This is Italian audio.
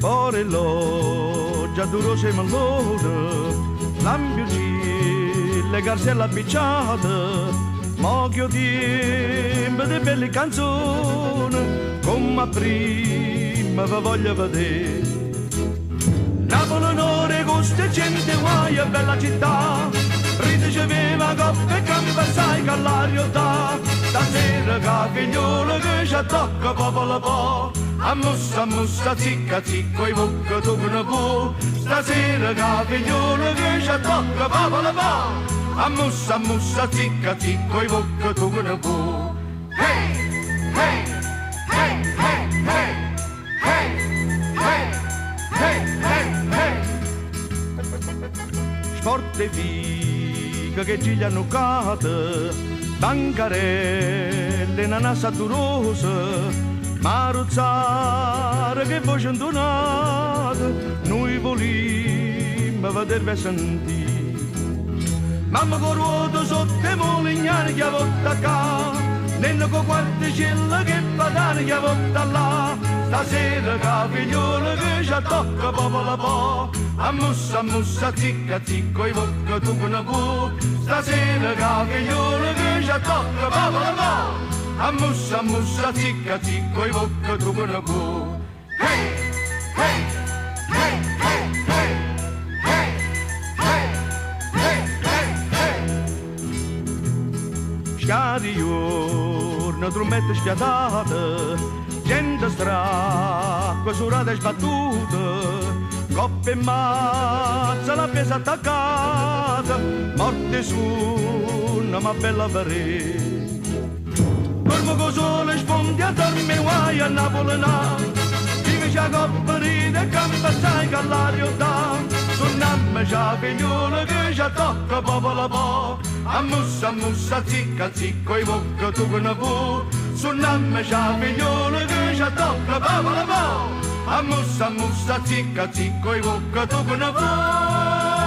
fuori lo, già duro sei malore, l'ambiuci, le garzelle appicciate, mochio di belle canzoni, come prima vi voglio vedere. Napoli onore, gusto e gente, guai è bella città, ride ci viva coppa e campa, sai che l'aria dà, stasera che figliolo che ci tocca popolo po'. Ammussa, zicca, zicco, i bocca tu ne può. Stasera che figliolo che ci tocca popolo po'. Ammussa, zicca, zicco, i bocca tu ne può. Hey, hey, hey, hey, hey, hey, hey, hey, hey, hey. Sport e figa che ci hanno cate, bancarelle, nanasa turosa, maruzzare che voce intonata, noi volimmo vedervi e sentire. Mamma con ruoto sotto i mulignani che votta qua, nel co quarticella che padane che votta là. Stasera che figliolo che ci tocca popolo po'. Ammussa, zicca, zicco, i bocca tu ne può. Stasera che figliolo che ci tocca popolo po'. Ammussa, zicca, zicco, i bocca tu ne può. Hey, hey, hey, hey, hey, hey, hey, hey, hey. Schiari giorno, trombette spiatate, gente stracqua, surate sbattute, coppe e mazza, la pesa attaccata, morte su una bella parete. Dormo con sole sfondi a dormi guai a Napoli, vive c'è coppa ride e campa sai che l'aria dà. Suonamma c'è figliolo che ci tocca popolo po'. Ammussa, zicca, zicco, i bocca tu ne può. Suonamma c'è figliolo che ci tocca popolo po'. Ammussa, zicca, zicco, i bocca tu ne può.